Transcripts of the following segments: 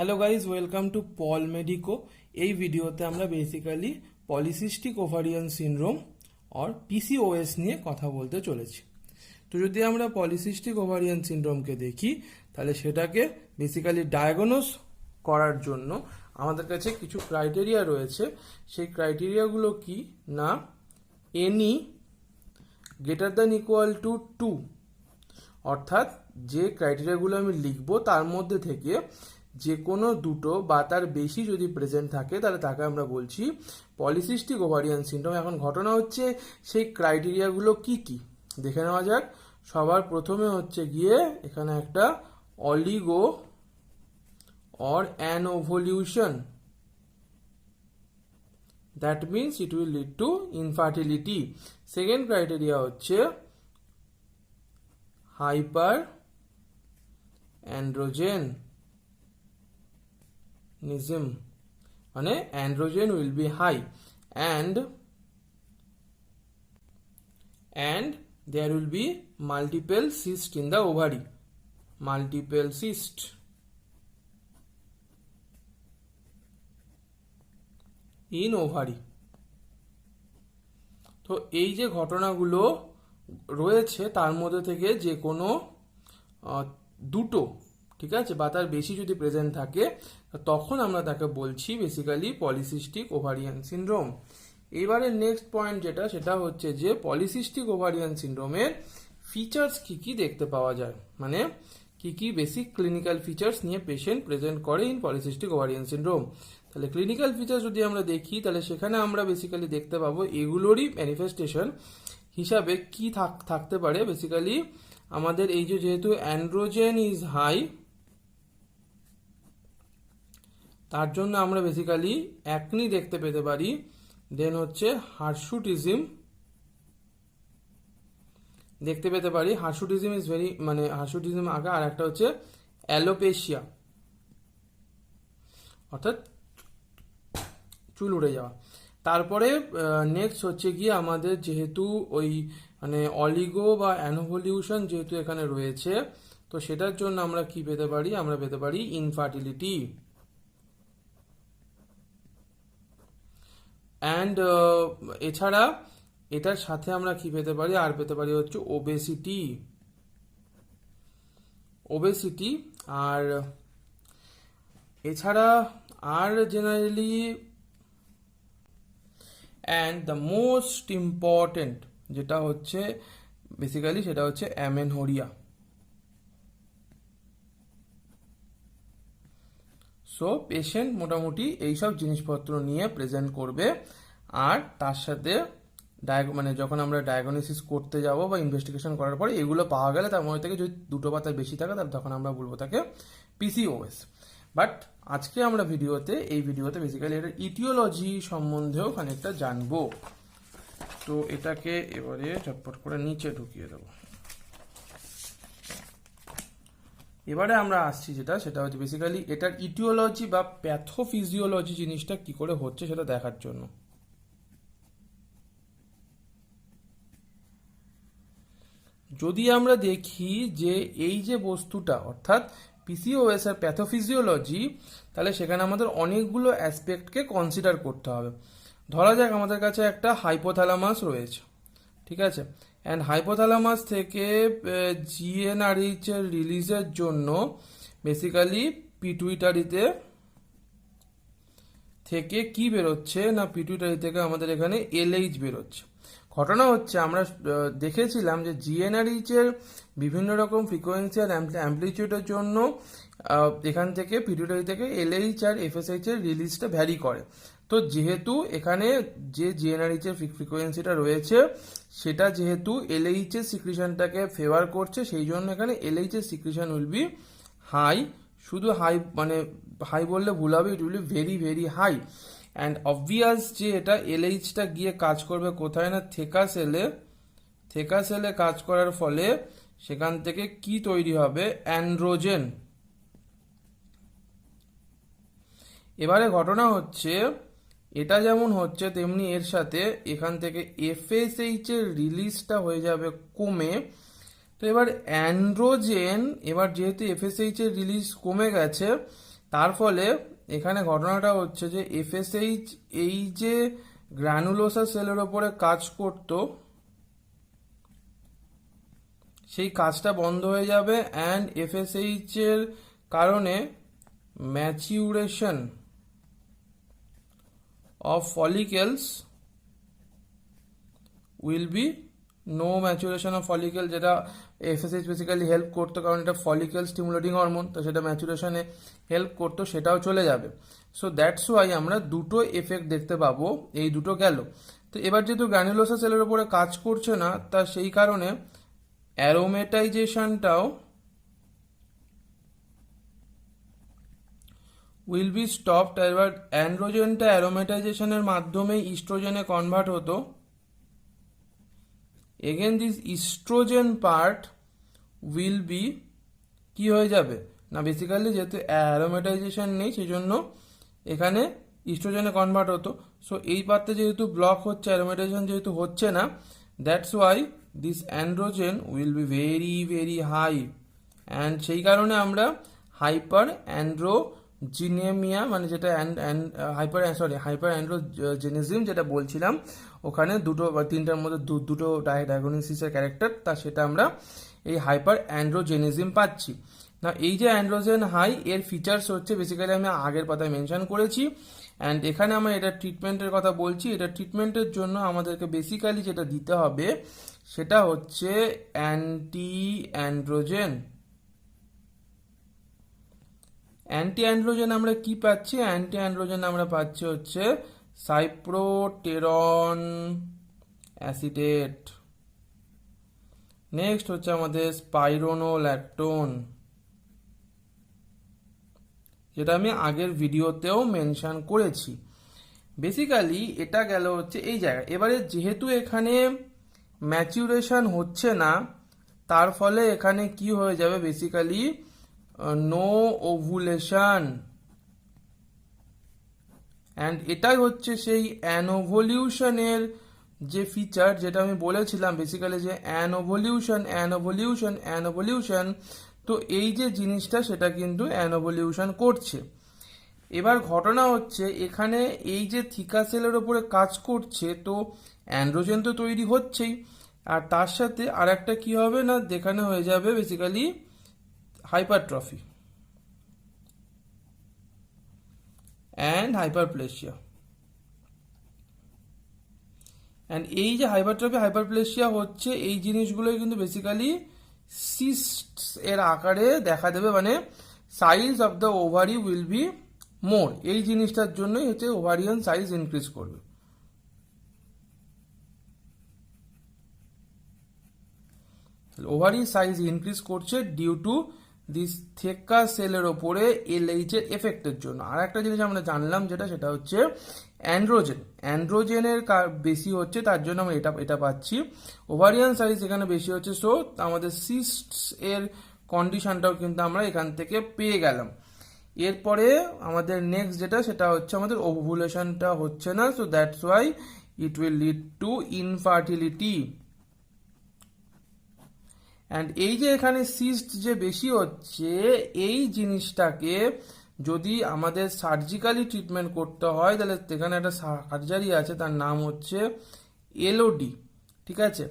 Hello guys, welcome to Paul medico. এই ভিডিওতে আমরা basically polycystic ovarian syndrome or PCOS নিয়ে কথা বলতে চলেছি। তো যদি আমরা পলিসিস্টিক ওভারিয়ান সিনড্রোমকে দেখি, তাহলে সেটাকে বেসিক্যালি ডায়াগনোস করার জন্য আমাদের কাছে কিছু ক্রাইটেরিয়া রয়েছে। সেই ক্রাইটেরিয়াগুলো কি না, any greater than equal to 2, অর্থাৎ যে ক্রাইটেরিয়াগুলো আমি লিখবো তার মধ্যে থেকে যে কোনো দুটো বা তার বেশি যদি প্রেজেন্ট থাকে তাহলে তাকে আমরা বলছি পলিসিস্টিক ওভারিয়ান সিনড্রোম। এখন ঘটনা হচ্ছে সেই ক্রাইটেরিয়াগুলো কি কি দেখে নেওয়া যাক। সবার প্রথমে হচ্ছে গিয়ে এখানে একটা oligo or anovulation, that means it will lead to infertility. Second criteria হচ্ছে হাইপার অ্যান্ড্রোজেনিজম, মানে androgen will be high and there will be multiple cyst in the ovary, multiple cyst in ovary। তো এই যে ঘটনাগুলো রয়েছে তার মধ্যে থেকে যে কোনো দুটো, ঠিক আছে, বা তার বেশি যদি প্রেজেন্ট থাকে তখন আমরা তাকে বলছি বেসিক্যালি পলিসিস্টিক ওভারিয়ান সিনড্রোম। এবারে নেক্সট পয়েন্ট যেটা, সেটা হচ্ছে যে পলিসিস্টিক ওভারিয়ান সিনড্রোমের ফিচার্স কি কি দেখতে পাওয়া যায়, মানে কি কি বেসিক ক্লিনিক্যাল ফিচার্স নিয়ে পেশেন্ট প্রেজেন্ট করে ইন পলিসিস্টিক ওভারিয়ান সিনড্রোম। তাহলে ক্লিনিক্যাল ফিচার্স যদি আমরা দেখি তাহলে সেখানে আমরা বেসিক্যালি দেখতে পাবো এগুলোরই ম্যানিফেস্টেশন হিসাবে কি থাকতে পারে। বেসিক্যালি আমাদের এই যে যেহেতু অ্যান্ড্রোজেন ইজ হাই, তার জন্য আমরা বেসিক্যালি অ্যাকনি দেখতে পেতে পারি। দেন হচ্ছে হার্সুটিজম দেখতে পেতে পারি। হার্সুটিজম ইজ ভেরি, মানে হার্সুটিজম আগে, আর একটা হচ্ছে অ্যালোপেশিয়া, অর্থাৎ চুল উড়ে যাওয়া। তারপরে নেক্সট হচ্ছে গিয়ে আমাদের যেহেতু ওই মানে অলিগো বা অ্যানোভলিউশন যেহেতু এখানে রয়েছে, তো সেটার জন্য আমরা কি পেতে পারি, আমরা পেতে পারি ইনফার্টিলিটি। অ্যান্ড এছাড়া এটার সাথে আমরা কি পেতে পারি, আর পেতে পারি হচ্ছে ওবেসিটি। আর এছাড়া আর generally and the most important যেটা হচ্ছে বেসিক্যালি সেটা হচ্ছে অ্যামেনহোরিয়া। সো পেশেন্ট মোটামুটি এইসব জিনিসপত্র নিয়ে প্রেজেন্ট করবে। আর তার সাথে মানে যখন আমরা ডায়াগনোসিস করতে যাব বা ইনভেস্টিগেশন করার পরে এগুলো পাওয়া গেলে তার মধ্যে থেকে যদি দুটো বা তার বেশি থাকে তাহলে তখন আমরা বলবো তাকে পিসিওএস। বাট আজকে আমরা এই ভিডিওতে বেসিক্যালি এটার ইটিওলজি সম্বন্ধেও খানিকটা জানবো। তো এটাকে এবারে চটপট করে নিচে ঢুকিয়ে দেবো। এবারে আমরা আসছি সেটা হচ্ছে বেসিক্যালি এটার ইটিওলজি বা প্যাথোফিজিওলজি জিনিসটা কি করে হচ্ছে সেটা দেখার জন্য। যদি আমরা দেখি যে এই যে বস্তুটা অর্থাৎ পিসিওএস এর প্যাথোফিজিওলজি, তাহলে সেখানে আমাদের অনেকগুলো অ্যাসপেক্টকে কনসিডার করতে হবে। ধরা যাক আমাদের কাছে একটা হাইপোথ্যালামাস রয়েছে, ঠিক আছে, অ্যান্ড হাইপোথ্যালামাস থেকে জিএনআরএইচ এর রিলিজের জন্য বেসিক্যালি পিটুইটারিতে থেকে কি বেরোচ্ছে না, পিটুইটারি থেকে আমাদের এখানে এলএইচ বেরোচ্ছে। ঘটনা হচ্ছে আমরা দেখেছিলাম যে জিএনআরএইচ এর বিভিন্ন রকম ফ্রিকোয়েন্সি আর অ্যাম্পলিটিউডের জন্য এখান থেকে পিটুইটারি থেকে এলএইচ আর এফএসএইচ এর রিলিজটা ভ্যারি করে। তো যেহেতু এখানে যে জিএনআরএইচ এর ফ্রিকোয়েন্সিটা রয়েছে সেটা যেহেতু এলএইচ এর সিক্রিশনটাকে ফেভার করছে, সেই জন্য এখানে এলএইচ এর সিক্রিশন উইল বি হাই। শুধু হাই মানে হাই বললে ভুল হবে, it will be very very high. And obvious যে এটা এলএইচটা গিয়ে কাজ করবে কোথায় না, থেকা সেলে কাজ করার ফলে সেখান থেকে কি তৈরি হবে, অ্যান্ড্রোজেন। এবারে ঘটনা হচ্ছে এটা যেমন হচ্ছে তেমনি এর সাথে এখান থেকে এফএসএইচ এর রিলিজটা হয়ে যাবে কমে। তো এবার অ্যান্ড্রোজেন, এবার যেহেতু এফএসএইচ এর রিলিজ কমে গেছে তার ফলে এখানে ঘটনাটা হচ্ছে যে এফএসএইচ এই যে গ্রানুলোসা সেলের ওপরে কাজ করত সেই কাজটা বন্ধ হয়ে যাবে অ্যান্ড এফএসএইচ এর কারণে maturation of follicles will be no maturation of follicle, যেটা এফএসএইচ বেসিক্যালি হেল্প করতো কারণ এটা ফলিকেল স্টিমুলেটিং হরমোন, তো সেটা ম্যাচুরেশনে হেল্প করতো, সেটাও চলে যাবে। সো দ্যাটস ওয়াই আমরা দুটো এফেক্ট দেখতে পাবো, এই দুটো গেল। তো এবার যেহেতু গ্র্যানুলোসা সেলের উপরে কাজ করছে না, তা সেই কারণে অ্যারোমেটাইজেশনটাও উইল বি স্টপড। এবার অ্যান্ড্রোজেনটা অ্যারোমেটাইজেশনের মাধ্যমে ইস্ট্রোজেনে কনভার্ট হতো। Again this estrogen part will be কি হয়ে যাবে না, বেসিক্যালি যেহেতু অ্যারোমেটাইজেশন নেই সেই জন্য এখানে ইস্ট্রোজেনে কনভার্ট হতো। সো এই পার্টে যেহেতু ব্লক হচ্ছে, অ্যারোমেটাইজেশন যেহেতু হচ্ছে না, that's why this androgen will be very very high, and সেই কারণে আমরা হাইপার অ্যান্ড্রোজিনেমিয়া মানে যেটা হাইপার অ্যান্ড্রোজেনিজম যেটা বলছিলাম, ওখানে দুটো বা তিনটার মধ্যে দুটো ডায়াগনোসিসের ক্যারেক্টার, তা সেটা আমরা এই হাইপার অ্যান্ড্রোজেনিজম পাচ্ছি না। এই যে অ্যান্ড্রোজেন হাই এর ফিচার্স হচ্ছে বেসিক্যালি আমি আগের পাতায় মেনশন করেছি, অ্যান্ড এখানে আমরা এটা ট্রিটমেন্টের কথা বলছি। এটা ট্রিটমেন্টের জন্য আমাদেরকে বেসিক্যালি যেটা দিতে হবে সেটা হচ্ছে অ্যান্টি অ্যান্ড্রোজেন। অ্যান্টি অ্যান্ড্রোজেন আমরা কি পাচ্ছি? অ্যান্টি অ্যান্ড্রোজেন আমরা পাচ্ছি হচ্ছে সাইপ্রোটেরন অ্যাসিটেট, নেক্সট হচ্ছে আমাদের স্পাইরোনোল্যাকটোন, যেটা আমি আগের ভিডিওতেও মেনশন করেছি। বেসিক্যালি এটা গেল হচ্ছে এই জায়গায়। এবারে যেহেতু এখানে ম্যাচুরেশন হচ্ছে না, তার ফলে এখানে কি হয়ে যাবে, বেসিক্যালি নো ওভুলেশন, অ্যান্ড এটাই হচ্ছে সেই অ্যানোভলিউশনের যে ফিচার যেটা আমি বলেছিলাম বেসিক্যালি যে অ্যানোভলিউশন। তো এই যে জিনিসটা সেটা কিন্তু অ্যানোভলিউশন করছে। এবার ঘটনা হচ্ছে এখানে এই যে থিকা সেলের ওপরে কাজ করছে, তো অ্যান্ড্রোজেন তো তৈরি হচ্ছেই, আর তার সাথে আর একটা কি হবে না, দেখানো হয়ে যাবে basically hypertrophy and hyperplasia. And এই যে হাইপারপ্লেসিয়া হচ্ছে, এই জিনিসগুলোই কিন্তু বেসিক্যালি সিস্টস এর আকারে দেখা দেবে, মানে size of the ovary will be more. এই জিনিসটার জন্যই হচ্ছে ওভারিয়ান সাইজ ইনক্রিজ করবে। ওভারি সাইজ ইনক্রিজ করছে ডিউ টু দিস থেকা সেলের ওপরে এলএইচ এর এফেক্টের জন্য। আর একটা জিনিস আমরা জানলাম যেটা, সেটা হচ্ছে অ্যান্ড্রোজেনের বেশি হচ্ছে, তার জন্য আমরা এটা পাচ্ছি। ওভারিয়ান সাইজ এখানে বেশি হচ্ছে, সো আমাদের সিস্টস এর কন্ডিশনটাও কিন্তু আমরা এখান থেকে পেয়ে গেলাম। এরপরে আমাদের নেক্সট যেটা, সেটা হচ্ছে আমাদের ওভুলেশনটা হচ্ছে না, so that's why it will lead to infertility. And এই যে এখানে সিস্ট যে বেশি হচ্ছে, এই জিনিসটাকে যদি আমাদের সার্জিক্যালি ট্রিটমেন্ট করতে হয়, তাহলে এখানে একটা সার্জারি আছে, তার নাম হচ্ছে এলওডি। ঠিক আছে,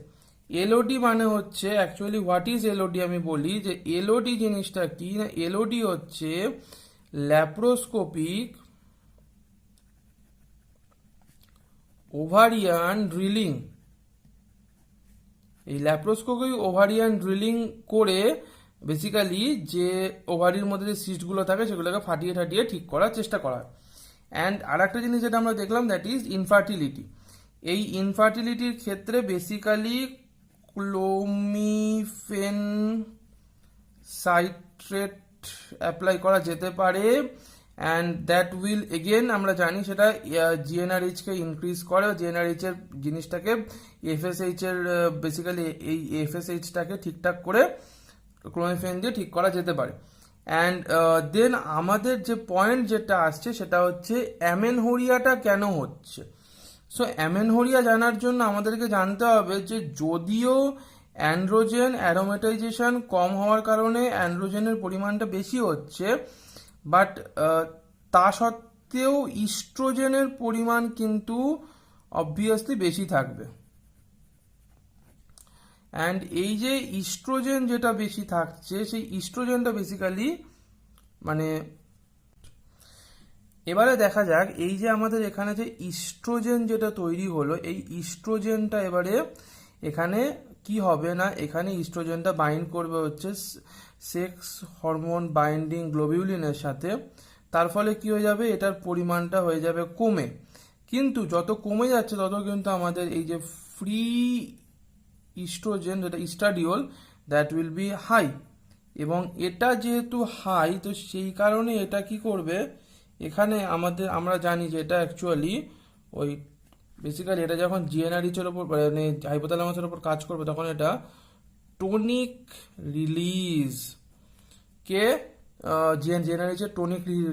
এলওডি মানে হচ্ছে অ্যাকচুয়ালি হোয়াট ইজ এলওডি আমি বলি যে এলওডি জিনিসটা কি না, এলওডি হচ্ছে ল্যাপ্রোস্কোপিক ওভারিয়ান ড্রিলিং। এই ল্যাপ্রোস্কোপিক ওভারিয়ান ড্রিলিং করে বেসিক্যালি যে ওভারির মধ্যে যে সিস্টগুলো থাকে সেগুলোকে ফাটিয়ে ঠাটিয়ে ঠিক করার চেষ্টা করা। অ্যান্ড আর একটা জিনিস যেটা আমরা দেখলাম, দ্যাট ইজ ইনফার্টিলিটি। এই ইনফার্টিলিটির ক্ষেত্রে বেসিক্যালি ক্লোমিফেন সাইট্রেট অ্যাপ্লাই করা যেতে পারে, অ্যান্ড দ্যাট উইল এগেন আমরা জানি সেটা জিএনআরএইচকে ইনক্রিজ করে, জিএনআরএইচ এর জিনিসটাকে এফএসএইচ এর বেসিক্যালি এই এফএসএইচটাকে ঠিকঠাক করে ক্লোমিফেন দিয়ে ঠিক করা যেতে পারে। অ্যান্ড দেন আমাদের যে পয়েন্ট যেটা আসছে সেটা হচ্ছে অ্যামেনহোরিয়াটা কেন হচ্ছে। সো অ্যামেনহোরিয়া জানার জন্য আমাদেরকে জানতে হবে যে যদিও অ্যান্ড্রোজেন অ্যারোমেটাইজেশন কম হওয়ার কারণে অ্যান্ড্রোজেনের পরিমাণটা বেশি হচ্ছে, বাট তা সত্ত্বেও ইস্ট্রোজেনের পরিমাণ কিন্তু অবভিয়াসলি বেশি থাকবে। অ্যান্ড এই যে ইস্ট্রোজেন যেটা বেশি থাকছে, সেই ইস্ট্রোজেনটা বেসিক্যালি মানে এবারে দেখা যাক এই যে আমাদের এখানে যে ইস্ট্রোজেন যেটা তৈরি হলো, এই ইস্ট্রোজেনটা এবারে এখানে কি হবে না, এখানে ইস্ট্রোজেনটা বাইন্ড করবে হচ্ছে সেক্স হরমোন বাইন্ডিং গ্লোবিউলিনের সাথে। তার ফলে কি হয়ে যাবে, এটার পরিমাণটা হয়ে যাবে কমে। কিন্তু যত কমে যাচ্ছে তত কিন্তু আমাদের এই যে ফ্রি ইস্ট্রোজেন যেটা estradiol, that will be high. এবং এটা যেহেতু হাই, তো সেই কারণে এটা কি করবে, এখানে আমরা জানি যে এটা অ্যাকচুয়ালি ওই বেসিক্যালি এটা যখন জিএনআরএইচ এর উপর মানে হাইপোথ্যালামাসের উপর কাজ করবে, তখন এটা টোনিক রিলিজ কে জিএনআরএইচ এর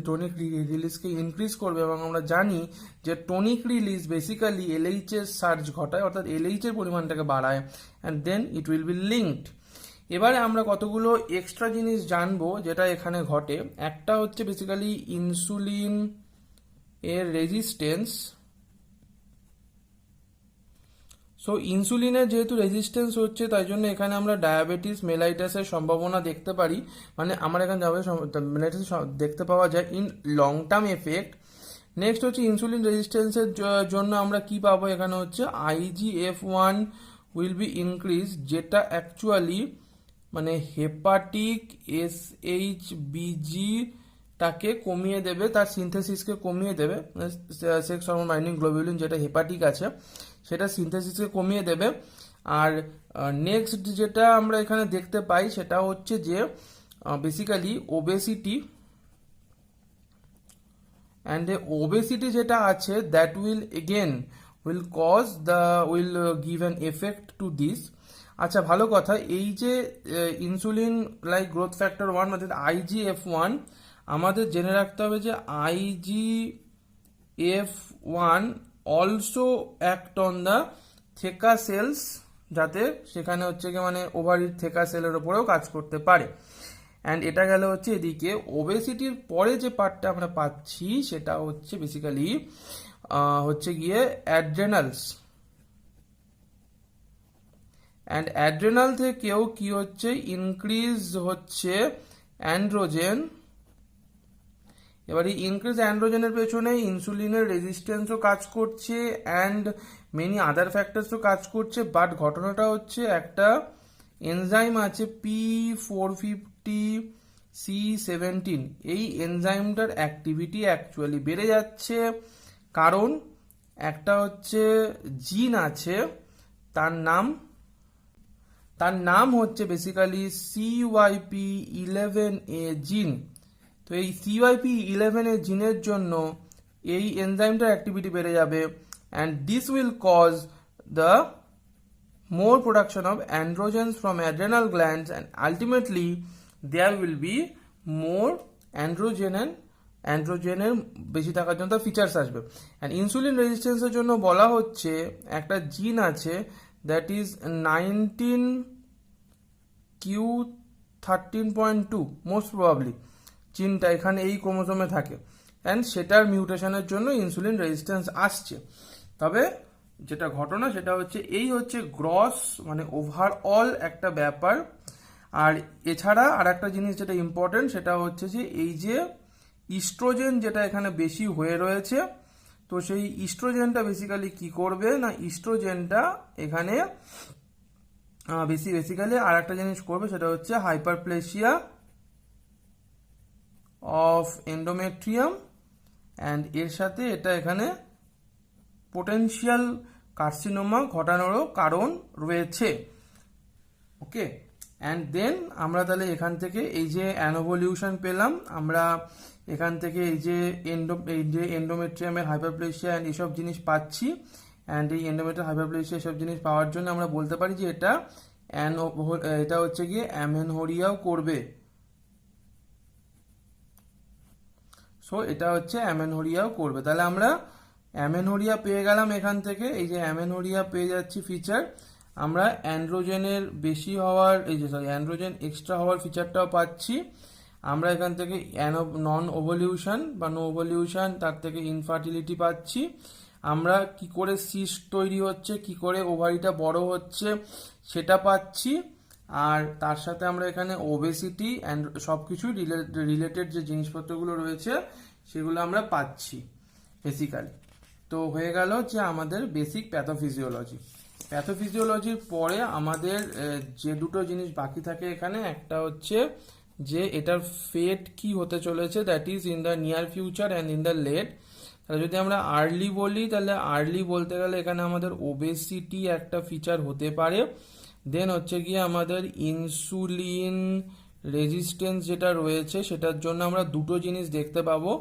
টোনিক রিলিজকে ইনক্রিজ করবে। এবং আমরা জানি যে টোনিক রিলিজ বেসিক্যালি এলএইচ এর সার্জ ঘটায়, অর্থাৎ এলএইচ এর পরিমাণটাকে বাড়ায়, and then it will be linked. এবারে আমরা কতগুলো এক্সট্রা জিনিস জানবো যেটা এখানে ঘটে। একটা হচ্ছে বেসিক্যালি ইনসুলিন এর রেজিস্ট্যান্স। সো ইনসুলিনের যেহেতু রেজিস্ট্যান্স হচ্ছে, তাই জন্য এখানে আমরা ডায়াবেটিস মেলাইটাসের সম্ভাবনা দেখতে পারি। মানে আমার এখানে মেলাইটাস দেখতে পাওয়া যায় in long term effect. Next হচ্ছে ইনসুলিন রেজিস্ট্যান্সের জন্য আমরা কি পাবো, এখানে হচ্ছে IGF-1 উইল বি ইনক্রিজ, যেটা অ্যাকচুয়ালি মানে হেপাটিক SHBG টাকে কমিয়ে দেবে, তার সিনথেসিসকে কমিয়ে দেবে। সেক্স হরমোন বাইন্ডিং গ্লোবিউলিন যেটা হেপাটিক আছে, সেটা সিনথেসিসকে কমিয়ে দেবে। আর নেক্সট যেটা আমরা এখানে দেখতে পাই সেটা হচ্ছে যে বেসিক্যালি ওবেসিটি, অ্যান্ড ওবেসিটি যেটা আছে that will again will give an effect to this. আচ্ছা, ভালো কথা, এই যে ইনসুলিন লাইক গ্রোথ ফ্যাক্টর 1 অর্থাৎ IGF-1, আমাদের জেনে রাখতে হবে যে IGF-1 also act on the theca cells, যাতে সেখানে হচ্ছে কি মানে ওভারির থেকা সেলের উপরেও কাজ করতে পারে। অ্যান্ড এটা গেল হচ্ছে এদিকে। ওবেসিটির পরে যে পার্টটা আমরা পাচ্ছি সেটা হচ্ছে বেসিক্যালি হচ্ছে গিয়ে অ্যাড্রেনালস। অ্যান্ড অ্যাড্রেনাল থেকেও কি হচ্ছে, ইনক্রিজ হচ্ছে অ্যান্ড্রোজেন। এবার এই ইনক্রিজ অ্যান্ড্রোজেনের পেছনে ইনসুলিনের রেজিস্ট্যান্সও কাজ করছে অ্যান্ড মেনি আদার ফ্যাক্টরসও কাজ করছে। বাট ঘটনাটা হচ্ছে একটা এনজাইম আছে P450C17, এই এনজাইমটার অ্যাক্টিভিটি অ্যাকচুয়ালি বেড়ে যাচ্ছে, কারণ একটা হচ্ছে জিন আছে, তার নাম হচ্ছে বেসিক্যালি CYP11A জিন। তো এই CYP11A জিনের জন্য এই এনজাইমটার অ্যাক্টিভিটি বেড়ে যাবে, and this will cause the more production of androgens from adrenal glands, and ultimately there will be more অ্যান্ড্রোজেনের বেশি থাকার জন্য তার ফিচার্স আসবে। অ্যান্ড ইনসুলিন রেজিস্ট্যান্সের জন্য বলা হচ্ছে একটা জিন আছে that is 19q13.2 most probably জিনটা এখানে এই ক্রোমোজোমে থাকে, অ্যান্ড সেটার মিউটেশনের জন্য ইনসুলিন রেজিস্ট্যান্স আসছে। তবে যেটা ঘটনা সেটা হচ্ছে এই হচ্ছে গ্রস মানে ওভারঅল একটা ব্যাপার। আর এছাড়া আর একটা জিনিস যেটা ইম্পর্টেন্ট সেটা হচ্ছে যে এই যে ইস্ট্রোজেন যেটা এখানে বেশি হয়ে রয়েছে, তো সেই ইস্ট্রোজেনটা বেসিক্যালি কি করবে না, ইস্ট্রোজেনটা এখানে বেসিক্যালি আর একটা জিনিস করবে, সেটা হচ্ছে হাইপারপ্লেসিয়া অফ এন্ডোমেট্রিয়াম, অ্যান্ড এর সাথে এটা এখানে পোটেনশিয়াল কার্সিনোমা ঘটানোরও কারণ রয়েছে। ওকে, অ্যান্ড দেন আমরা তাহলে এখান থেকে এই যে অ্যানোভলিউশন পেলাম, আমরা এখান থেকে এই যে এন্ডোমেট্রিয়ামের হাইপারপ্লেসিয়া অ্যান্ড এইসব জিনিস পাচ্ছি। অ্যান্ড এই এন্ডোমেট্রিয়াম হাইপারপ্লেসিয়া এসব জিনিস পাওয়ার জন্য আমরা বলতে পারি যে এটা হচ্ছে গিয়ে অ্যামেনহোরিয়াও করবে। সো এটা হচ্ছে অ্যামেনহোরিয়াও করবে। তাহলে আমরা অ্যামেনহোরিয়া পেয়ে গেলাম এখান থেকে, এই যে অ্যামেনহোরিয়া পেয়ে যাচ্ছি ফিচার। আমরা অ্যান্ড্রোজেনের বেশি হওয়ার অ্যান্ড্রোজেন এক্সট্রা হওয়ার ফিচারটাও পাচ্ছি। আমরা এখান থেকে নন ওভলিউশন বা নো ওভলিউশন, তার থেকে ইনফার্টিলিটি পাচ্ছি। আমরা কি করে সিস্ট তৈরি হচ্ছে, কি করে ওভারিটা বড় হচ্ছে সেটা পাচ্ছি। আর তার সাথে আমরা এখানে ওবেসিটি অ্যান্ড সব কিছুই রিলেটেড যে জিনিসপত্রগুলো রয়েছে সেগুলো আমরা পাচ্ছি বেসিক্যালি। তো হয়ে গেল যে আমাদের বেসিক প্যাথোফিজিওলজি। প্যাথোফিজিওলজির পরে আমাদের যে দুটো জিনিস বাকি থাকে এখানে, একটা হচ্ছে যে এটার ফেট কি হতে চলেছে, that is in the near future and in the late. তাহলে যদি আমরা আর্লি বলি, তাহলে আর্লি বলতে গেলে এখানে আমাদের ওবেসিটি একটা ফিচার হতে পারে। দেন হচ্ছে গিয়ে আমাদের ইনসুলিন রেজিস্ট্যান্স যেটা রয়েছে সেটার জন্য আমরা দুটো জিনিস দেখতে পাবো।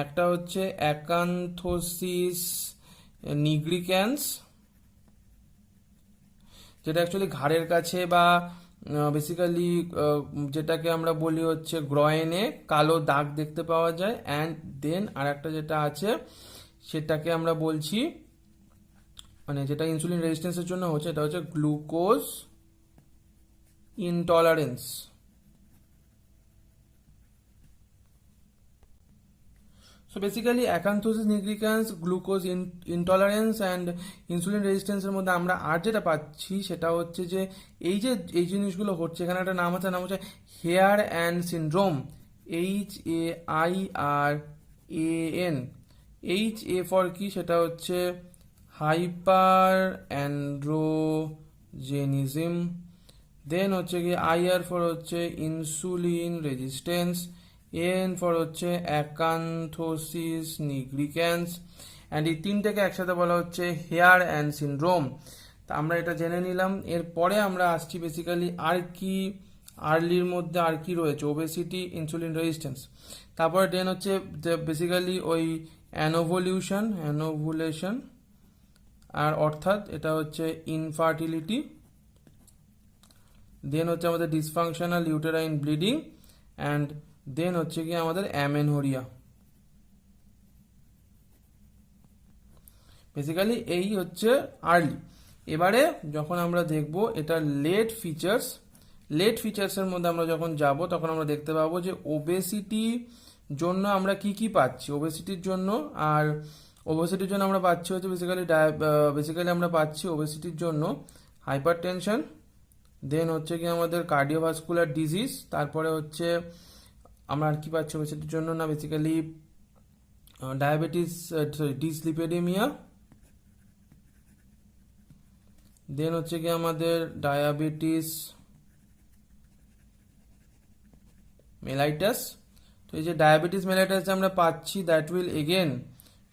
একটা হচ্ছে অ্যাকান্থোসিস নিগ্রিক্যান্স, যেটা অ্যাকচুয়ালি ঘাড়ের কাছে বা বেসিক্যালি যেটাকে আমরা বলি হচ্ছে গ্রয়েনে কালো দাগ দেখতে পাওয়া যায়। অ্যান্ড দেন আর একটা যেটা আছে সেটাকে আমরা বলছি, মানে যেটা ইনসুলিন রেজিস্ট্যান্সের জন্য হচ্ছে, এটা হচ্ছে glucose intolerance. So basically acanthosis nigricans, glucose intolerance and insulin রেজিস্ট্যান্সের মধ্যে আমরা আর যেটা পাচ্ছি সেটা হচ্ছে যে এই জিনিসগুলো হচ্ছে, এখানে একটা নাম হচ্ছে hair and syndrome, HAIRAN। HA for কি, সেটা হচ্ছে হাইপার অ্যান্ড্রোজেনিজম। দেন হচ্ছে কি IR ফর হচ্ছে ইনসুলিন রেজিস্ট্যান্স, এন ফর হচ্ছে অ্যাকান্থোসিস নিগ্রিক্যান্স, অ্যান্ড এই তিনটাকে একসাথে বলা হচ্ছে হেয়ার অ্যান্ড সিনড্রোম। তা আমরা এটা জেনে নিলাম। এরপরে আমরা আসছি বেসিক্যালি আর কি আর্লির মধ্যে আর কি রয়েছে, ওবেসিটি, ইনসুলিন রেজিস্ট্যান্স। তারপরে দেন হচ্ছে বেসিক্যালি ওই অ্যানোভুলেশন, আর অর্থাৎ এটা হচ্ছে ইনফার্টিলিটি। দেন হচ্ছে আমাদের dysfunctional uterine bleeding, and then হচ্ছে কি আমাদের অ্যামেনহোরিয়া। বেসিক্যালি এই হচ্ছে আর্লি। এবারে যখন আমরা দেখব এটা লেট ফিচার্সের মধ্যে আমরা যখন যাব তখন আমরা দেখতে পাবো যে ওবেসিটি জন্য আমরা কি কি পাচ্ছি। ওবেসিটির জন্য আমরা পাচ্ছি হচ্ছে বেসিক্যালি আমরা পাচ্ছি ওবেসিটির জন্য হাইপার টেনশন, দেন হচ্ছে কি আমাদের কার্ডিওভাস্কুলার ডিজিজ, তারপরে হচ্ছে আমরা আর কি পাচ্ছি ওবেসিটির জন্য না, বেসিক্যালি ডায়াবেটিস, ডিসলিপিডেমিয়া, দেন হচ্ছে কি আমাদের ডায়াবেটিস মেলাইটাস। তো এই যে ডায়াবেটিস মেলাইটাস আমরা পাচ্ছি, দ্যাট উইল এগেন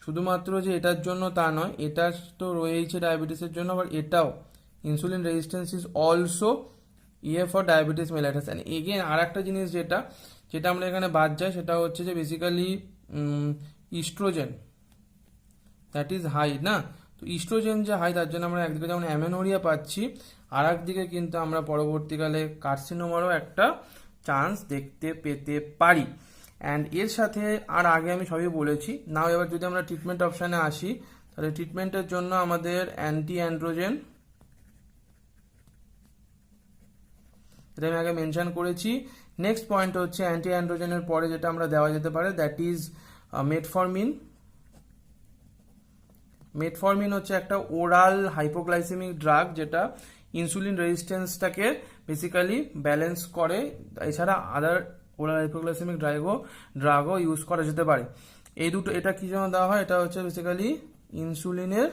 শুধুমাত্র যে এটার জন্য তা নয়, এটা তো রয়েছে ডায়াবেটিসের জন্য, আবার এটাও insulin resistance is also for diabetes mellitus. And again আর একটা জিনিস যেটা আমরা এখানে বাদ যায় সেটা হচ্ছে যে basically estrogen, that is high না। তো ইস্ট্রোজেন যে হাই, তার জন্য আমরা একদিকে যেমন অ্যামেনোরিয়া পাচ্ছি, আর একদিকে কিন্তু আমরা পরবর্তীকালে কার্সিনোমারও একটা চান্স দেখতে পেতে পারি। অ্যান্ড এর সাথে আর আগে আমি সবই বলেছি। নাও এবার যদি আমরা ট্রিটমেন্ট অপশানে আসি, তাহলে ট্রিটমেন্টের জন্য আমাদের অ্যান্টি অ্যান্ড্রোজেন, এটা আমি আগে মেনশন করেছি। নেক্সট পয়েন্ট হচ্ছে অ্যান্টি অ্যান্ড্রোজেনের পরে যেটা আমরা দেওয়া যেতে পারে, দ্যাট ইজ মেটফরমিন। মেটফরমিন হচ্ছে একটা ওরাল হাইপোগ্লাইসেমিক ড্রাগ, যেটা ইনসুলিন রেজিস্ট্যান্সটাকে বেসিক্যালি ব্যালেন্স করে। এছাড়া আদার ওরাল হাইপোগ্লাইসেমিক ড্রাগও ইউজ করা যেতে পারে। এই দুটো, এটা কি জন্য দেওয়া হয়, এটা হচ্ছে বেসিক্যালি ইনসুলিনের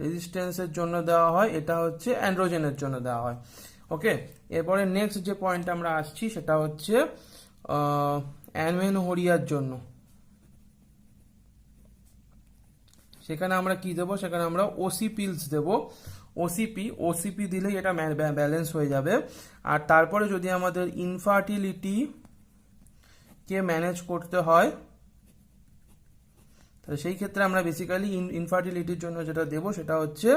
রেজিস্ট্যান্সের জন্য দেওয়া হয়, এটা হচ্ছে অ্যান্ড্রোজেনের জন্য দেওয়া হয়। ওকে, এরপরে নেক্সট যে পয়েন্ট আমরা আসছি সেটা হচ্ছে অ্যামেনহোরিয়ার জন্য। সেখানে আমরা কি দেবো, সেখানে আমরা ওসি পিলস দেবো। ওসিপি দিলেই এটা ব্যালেন্স হয়ে যাবে। আর তারপরে যদি আমাদের ইনফার্টিলিটি কে ম্যানেজ করতে হয়, তাহলে সেই ক্ষেত্রে আমরা বেসিক্যালি ইনফার্টিলিটির জন্য যেটা দেবো সেটা হচ্ছে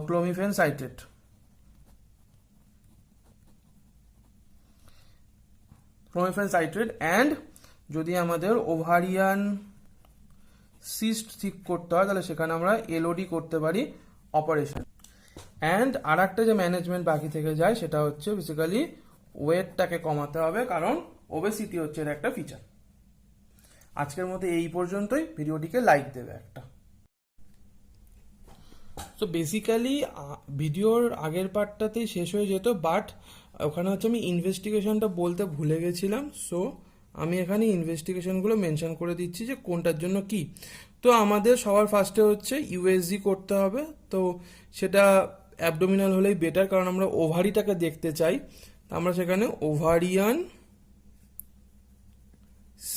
ক্লোমিফেন সাইট্রেট। অ্যান্ড যদি আমাদের ওভারিয়ান সিস্ট ঠিক করতে হয় তাহলে সেখানে আমরা এলওডি করতে পারি, অপারেশন। অ্যান্ড আর একটা যে ম্যানেজমেন্ট বাকি থেকে যায় সেটা হচ্ছে বেসিক্যালি ওয়েটটাকে কমাতে হবে, কারণ ওবেসিটি হচ্ছে এর একটা ফিচার। আজকের মতো এই পর্যন্তই, ভিডিওটিকে লাইক দেবে একটা। তো বেসিক্যালি ভিডিওর আগের পার্টটাতেই শেষ হয়ে যেত, বাট ওখানে হচ্ছে আমি ইনভেস্টিগেশনটা বলতে ভুলে গেছিলাম। সো আমি এখানে ইনভেস্টিগেশনগুলো মেনশন করে দিচ্ছি যে কোনটার জন্য কি। তো আমাদের সবার ফার্স্টে হচ্ছে ইউএসজি করতে হবে। তো সেটা অ্যাবডোমিনাল হলেই বেটার, কারণ আমরা ওভারিটাকে দেখতে চাই। তো আমরা সেখানে ওভারিয়ান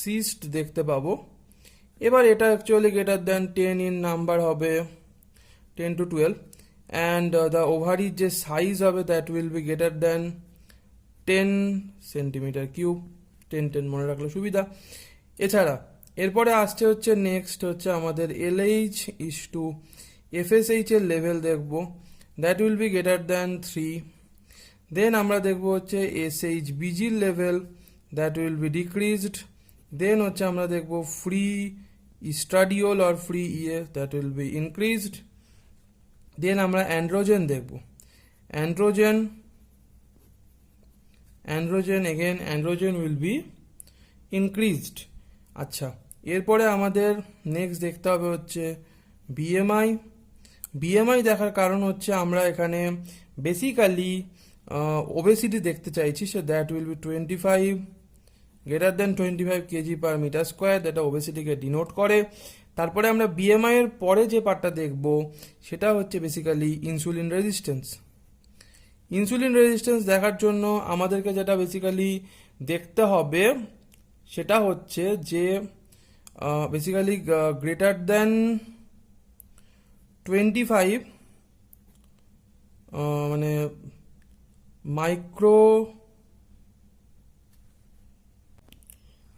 সিস্ট দেখতে পাবো। এবার এটা actually greater than 10 in number হবে, 10 to 12, and the ovary যে সাইজ হবে that will be greater than 10 centimetre cube. 10 মনে রাখলে সুবিধা। এছাড়া এরপরে আসছে হচ্ছে নেক্সট হচ্ছে আমাদের এলএইচ ইস টু এফএসএইচ এর লেভেল দেখব, that will be greater than 3। Then আমরা দেখব হচ্ছে এসএইচ বিজির level, that will be decreased. Then হচ্ছে আমরা দেখব free oestradiol or free EA, that will be increased. Then আমরা অ্যান্ড্রোজেন দেখব, অ্যান্ড্রোজেন উইল বি ইনক্রিজড। আচ্ছা, এরপরে আমাদের নেক্সট দেখতে হবে হচ্ছে বিএমআই দেখার কারণ হচ্ছে আমরা এখানে বেসিক্যালি ওবেসিটি দেখতে চাইছি। So that will be 25, greater than 25 kg per metre square, যেটা ওবেসিটিকে ডিনোট করে। তারপরে আমরা বিএমআই এর পরে যে পার্টটা দেখব সেটা হচ্ছে বেসিক্যালি ইনসুলিন রেজিস্ট্যান্স দেখার জন্য আমাদেরকে যেটা বেসিক্যালি দেখতে হবে সেটা হচ্ছে যে বেসিক্যালি গ্রেটার দেন 25 মানে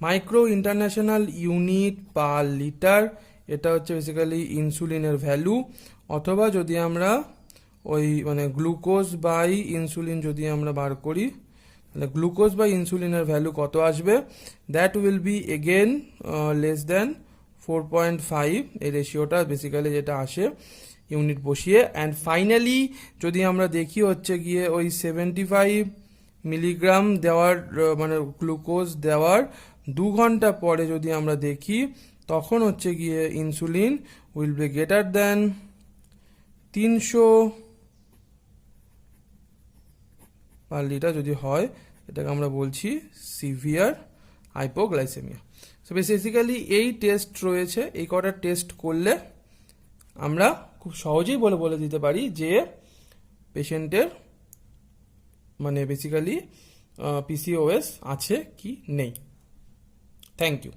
micro international unit per litre, এটা হচ্ছে বেসিক্যালি ইনসুলিনের ভ্যালু। অথবা যদি আমরা ওই মানে গ্লুকোজ বাই ইনসুলিন যদি আমরা বার করি, তাহলে গ্লুকোজ বাই ইনসুলিনের ভ্যালু কত আসবে, that will B again less than 4.5। এই রেশিওটা বেসিক্যালি যেটা আসে ইউনিট বসিয়ে। অ্যান্ড ফাইনালি যদি আমরা দেখি হচ্ছে গিয়ে ওই 75 মিলিগ্রাম দেওয়ার মানে গ্লুকোজ দেওয়ার 2 ঘন্টা পরে যদি আমরা দেখি, তখন হচ্ছে গিয়ে insulin will be greater than 300 per litre যদি হয়, এটাকে আমরা বলছি সিভিয়ার হাইপোগ্লাইসেমিয়া। সো বেসিক্যালি এই টেস্ট রয়েছে, এই কটা টেস্ট করলে আমরা খুব সহজেই বলে দিতে পারি যে পেশেন্টের মানে বেসিক্যালি পিসিওএস আছে কি নেই। Thank you.